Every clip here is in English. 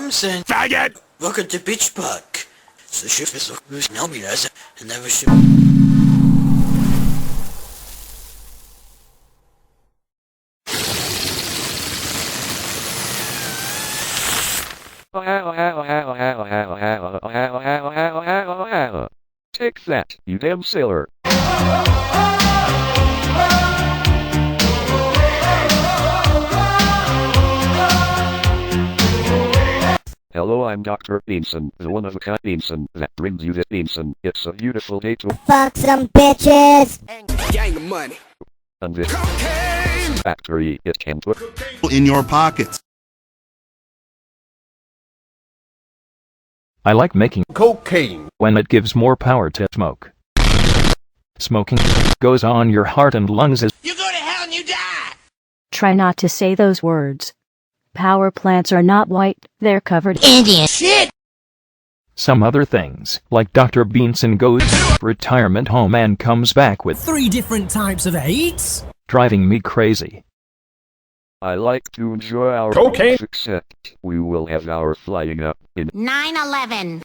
Thompson. Faggot! Welcome to Beach Park. So ship is who's nominous and never should. Take that, you damn sailor. Hello, I'm Dr. Beanson, the one-of-a-kind Beanson that brings you this Beanson. It's a beautiful day to fuck some bitches and gang of money. And this Cocaine! factory it can put in your pockets. I like making Cocaine when it gives more power to smoke. Smoking goes on your heart and lungs as You go to hell and you die! Try not to say those words. Power plants are not white, they're covered Indian shit. some other things, like Dr. Beanson goes to retirement home and comes back with 3 different types of AIDS? driving me crazy. I like to enjoy our Cocaine. except we will have our flying up in 9/11.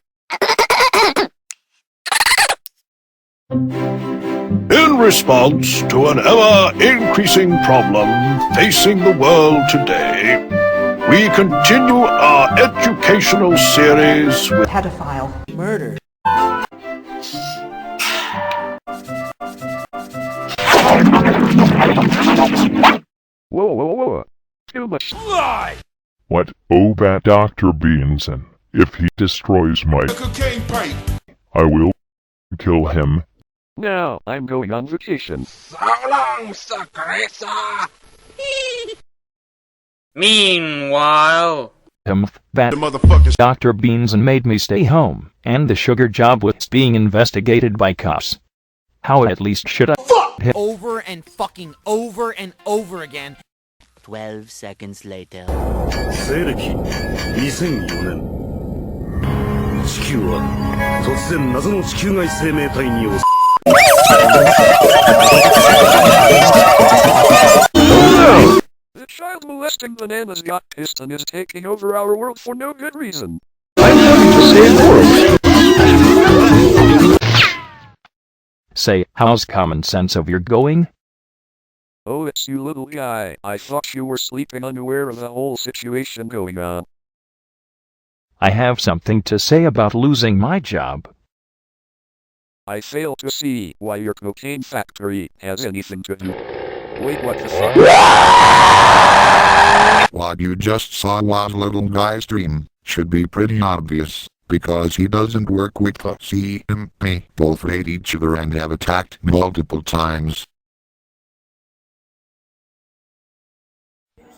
In response to an ever-increasing problem facing the world today, we continue our educational series with Pedophile. Murder. Whoa. Too much. What about Dr. Beanson? If he destroys my Cocaine pipe! I will kill him. Now I'm going on vacation. So long, suckeressa! Meanwhile, That motherfuckers. Dr. Beanson made me stay home, and the sugar job was being investigated by cops. How at least should I hit Over and fucking over and over again. 12 seconds later. 西暦2004年地球は突然謎の地球外生命体に襲The child molesting bananas got pissed and is taking over our world for no good reason. say, how's common sense of your going? Oh, it's you little guy. I thought you were sleeping unaware of the whole situation going on. I have something to say about losing my job. I fail to see why your cocaine factory has anything to do. Wait, what the fuck? What you just saw was little guy's dream. Should be pretty obvious, because he doesn't work with us. He and me both hate each other and have attacked multiple times.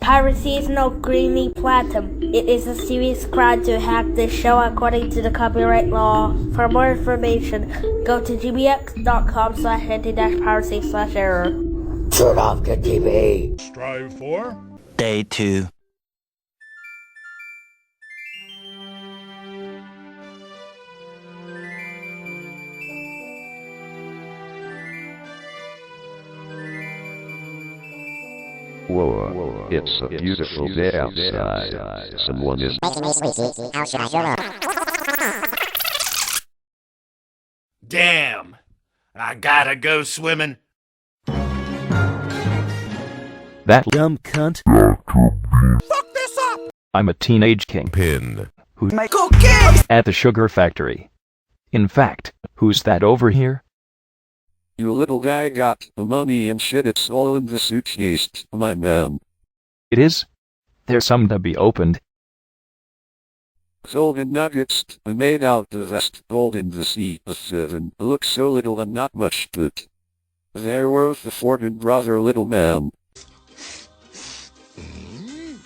Piracy is no greeny platinum. It is a serious crime to hack this show according to the copyright law. For more information, go to gbx.com/anti-piracy/error. Turn off the TV. Strive for Day 2. Whoa, it's a beautiful day outside. Someone is Making me sleepy. How should I shut up? Damn! I gotta go swimming. That Dumb cunt. Fuck this up! I'm a teenage Pin. who Make cocaine! at the sugar factory. In fact, who's that over here? You little guy got the money and shit, it's all in the suitcase, my man. It is? There's some to be opened. Golden nuggets, made out of vast gold in the sea, a 7. Look so little and not much, but they're worth a fortune, brother, little man.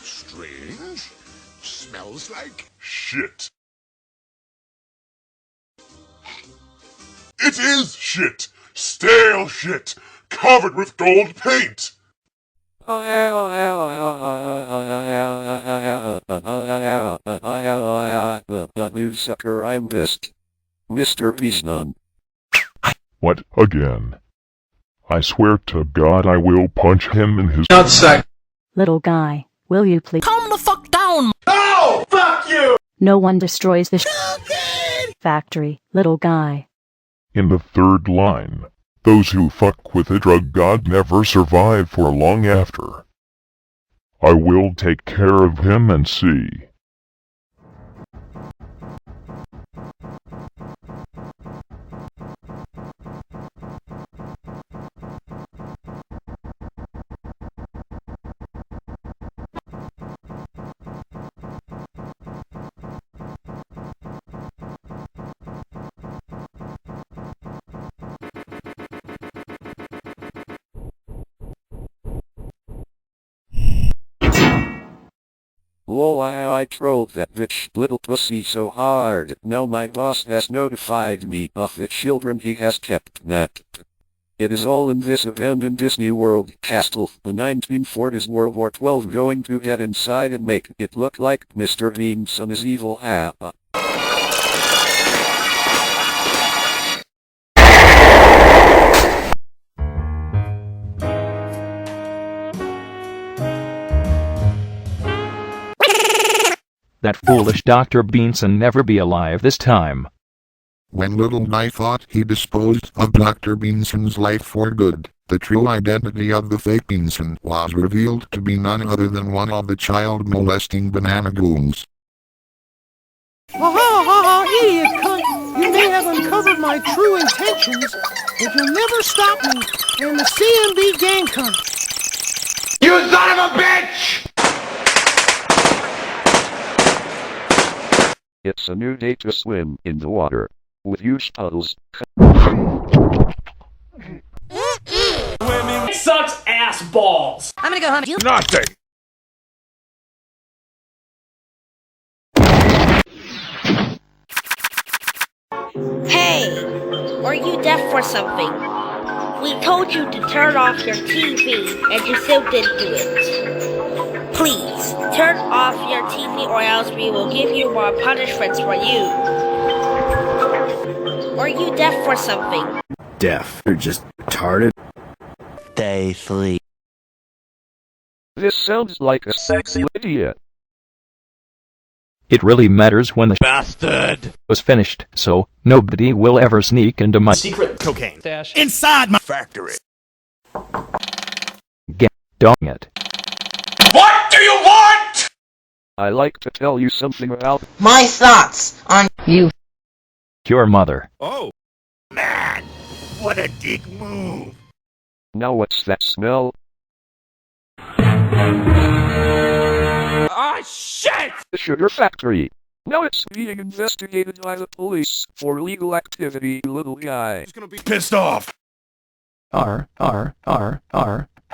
Strange. Smells like... Shit. It is shit! Stale shit! Covered with gold paint! You sucker, I'm pissed. Mr. Beansnon. What again? I swear to God I will punch him in his Little guy, will you please Calm the fuck down! Oh, fuck you! No one destroys the factory, little guy. In the third line, those who fuck with the drug god never survive for long after. I will take care of him and see. Lol, I trolled that bitch little pussy so hard. Now my boss has notified me of the children he has kidnapped. It is all in this abandoned Disney World castle. The 1940s World War XII going to get inside and make it look like Mr. Bean's son is evil. That foolish Dr. Beanson never be alive this time. When Little Guy thought he disposed of Dr. Beanson's life for good, the true identity of the fake Beanson was revealed to be none other than one of the child-molesting banana goons. Idiot cunt! You may have uncovered my true intentions, but you'll never stop me and the CMB gang cunt! You son of a bitch! It's a new day to swim in the water with huge puddles. Women sucks ass balls. I'm gonna go home. Nothing! Hey! Are you deaf or something? We told you to turn off your TV and you still didn't do it. Please, turn off your TV or else we will give you more punishments for you. Are you deaf or something? Deaf. You're just retarded. Stay asleep. This sounds like a sexy idiot. It really matters when the Bastard! was finished, so nobody will ever sneak into my Secret cocaine Dash. inside my factory. dong it. What do you want? I like to tell you something about My thoughts on you. Your mother. Oh, man, what a dick move. now what's that smell? Ah, shit! The sugar factory. Now it's being investigated by the police for illegal activity, little guy. He's gonna be pissed off. How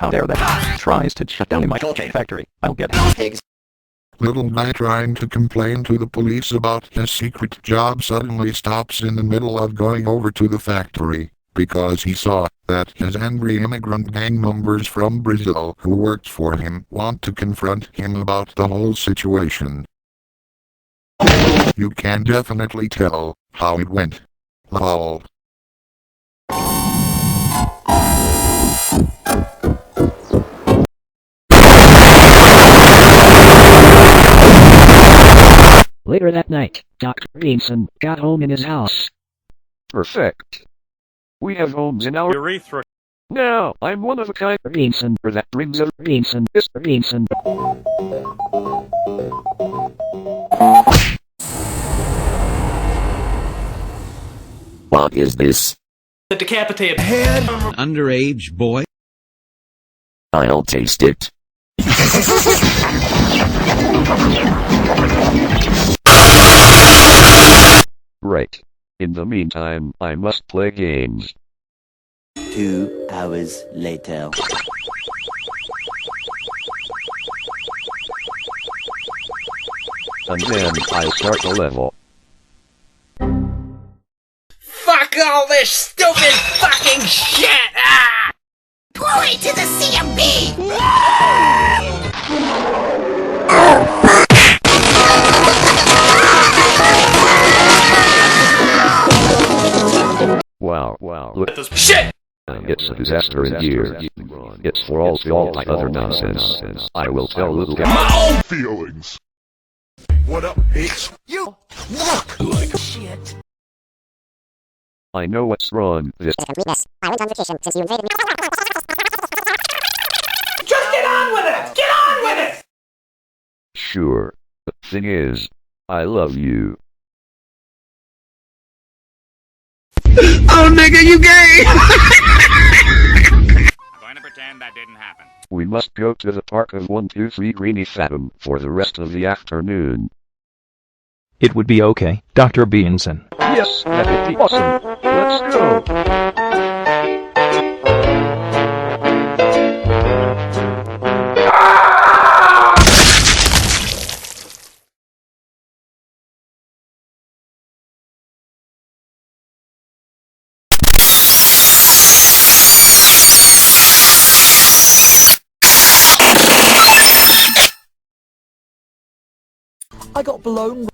dare that tries to shut down my cocaine factory. I'll get pigs. Little Guy trying to complain to the police about his secret job suddenly stops in the middle of going over to the factory, because he saw that his angry immigrant gang members from Brazil who worked for him want to confront him about the whole situation. You can definitely tell how it went. Lol. Later that night, Dr. Beanson got home in his house. Perfect. We have homes in our Urethra. Now, I'm one of a kind Beanson, or that brings a Beanson, Mr. Beanson. What is this? The decapitated Head. Underage boy. I'll taste it. Right. In the meantime, I must play games. 2 hours later. And then I start a level. Fuck all this stupid fucking shit! Ah! Glory to the CMB! Wow, look. Shit! It's a disaster in here. It's for all the other nonsense. I will tell little guy. My own feelings. What up, bitch? You Look! Like shit. I know what's wrong. This I went on vacation since you invaded me. Just get on with it! Get on with it! Sure. The thing is, I love you. Oh, nigga, you gay! I'm going to pretend that didn't happen. We must go to the park of 123 Greeny Fathom for the rest of the afternoon. It would be okay, Dr. Beanson. Yes, that'd be awesome. Let's go. I got blown.